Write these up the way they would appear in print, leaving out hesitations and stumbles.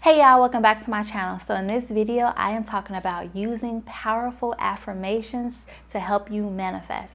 Hey y'all, welcome back to my channel. So in this video, I am talking about using powerful affirmations to help you manifest.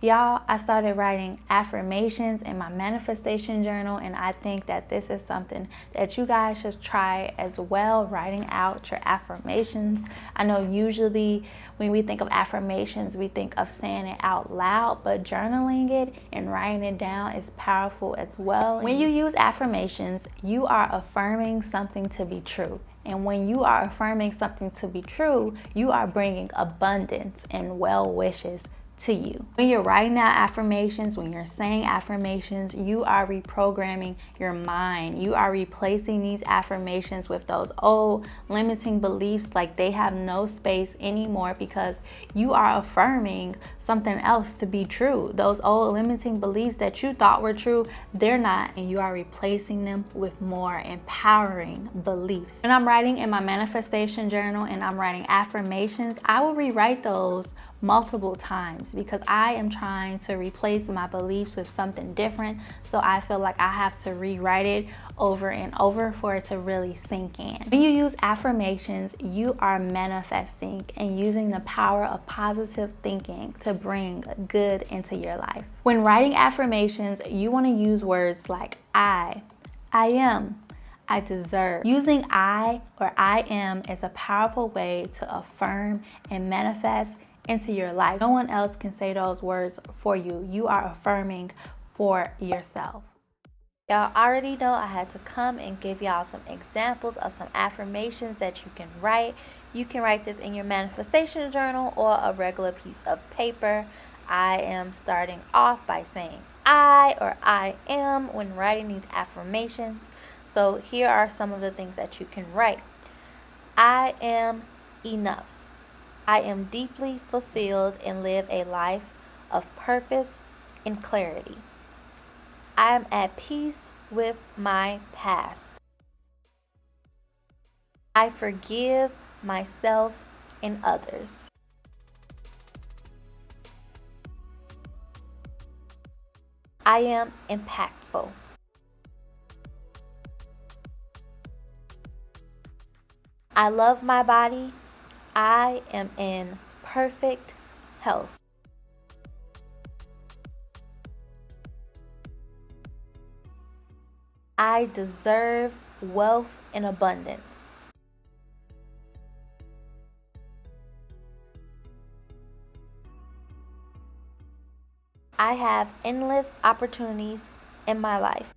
Y'all, I started writing affirmations in my manifestation journal, and I think that this is something that you guys should try as well, writing out your affirmations. I know usually when we think of affirmations, we think of saying it out loud, but journaling it and writing it down is powerful as well. When you use affirmations, you are affirming something to be true. And when you are affirming something to be true, you are bringing abundance and well wishes to you. When you're writing out affirmations, when you're saying affirmations, you are reprogramming your mind. You are replacing these affirmations with those old limiting beliefs, like they have no space anymore, because you are affirming something else to be true. Those old limiting beliefs that you thought were true, they're not, and you are replacing them with more empowering beliefs. When I'm writing in my manifestation journal and I'm writing affirmations, I will rewrite those multiple times because I am trying to replace my beliefs with something different. So I feel like I have to rewrite it over and over for it to really sink in. When you use affirmations, you are manifesting and using the power of positive thinking to bring good into your life. When writing affirmations, you want to use words like I am, I deserve. Using I or I am is a powerful way to affirm and manifest into your life. No one else can say those words for you. You are affirming for yourself. Y'all already know I had to come and give y'all some examples of some affirmations that you can write. You can write this in your manifestation journal or a regular piece of paper. I am starting off by saying I or I am when writing these affirmations. So here are some of the things that you can write. I am enough. I am deeply fulfilled and live a life of purpose and clarity. I am at peace with my past. I forgive myself and others. I am impactful. I love my body. I am in perfect health. I deserve wealth and abundance. I have endless opportunities in my life.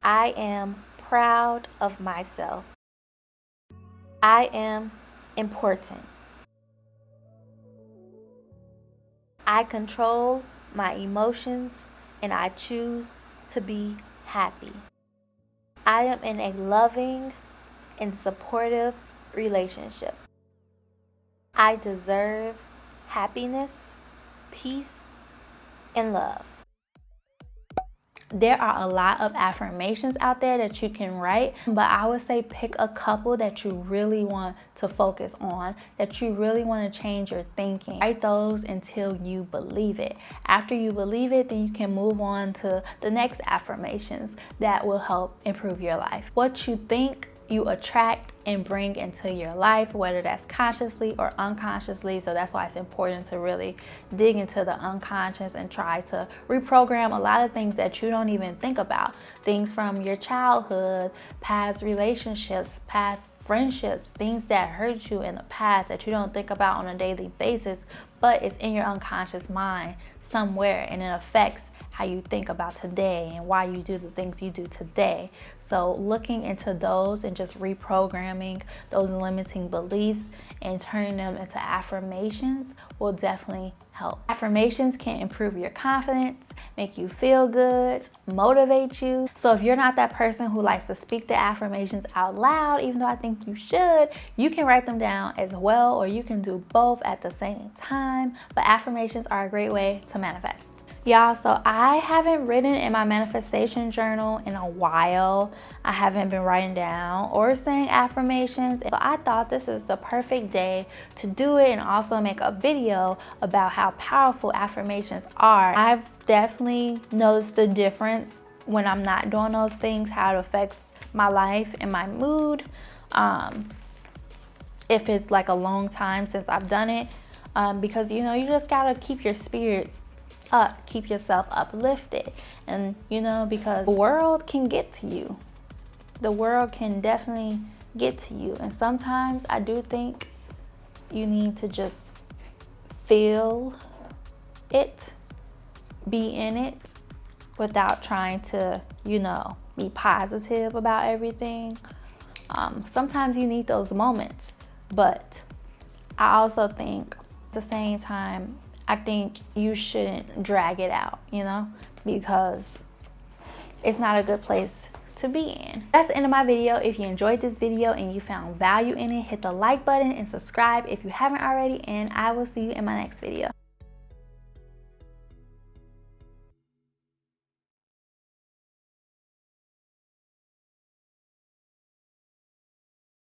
I am proud of myself. I am important. I control my emotions and I choose to be happy. I am in a loving and supportive relationship. I deserve happiness, peace, and love. There are a lot of affirmations out there that you can write, but I would say pick a couple that you really want to focus on, that you really want to change your thinking. Write those until you believe it. After you believe it, then you can move on to the next affirmations that will help improve your life. What you think, you attract and bring into your life, whether that's consciously or unconsciously. So that's why it's important to really dig into the unconscious and try to reprogram a lot of things that you don't even think about. Things from your childhood, past relationships, past friendships, things that hurt you in the past that you don't think about on a daily basis, but it's in your unconscious mind somewhere, and it affects how you think about today and why you do the things you do today. So looking into those and just reprogramming those limiting beliefs and turning them into affirmations will definitely help. Affirmations can improve your confidence, make you feel good, motivate you. So if you're not that person who likes to speak the affirmations out loud, even though I think you should, you can write them down as well, or you can do both at the same time. But affirmations are a great way to manifest. Y'all, so I haven't written in my manifestation journal in a while. I haven't been writing down or saying affirmations. So I thought this is the perfect day to do it and also make a video about how powerful affirmations are. I've definitely noticed the difference when I'm not doing those things, how it affects my life and my mood. If it's like a long time since I've done it, because you just gotta keep your spirits up, keep yourself uplifted, and because the world can get to you. The world can definitely get to you, and sometimes I do think you need to just feel it, be in it, without trying to be positive about everything. Sometimes you need those moments, but I also think at the same time, I think you shouldn't drag it out, because it's not a good place to be in. That's the end of my video. If you enjoyed this video and you found value in it, hit the like button and subscribe if you haven't already, and I will see you in my next video.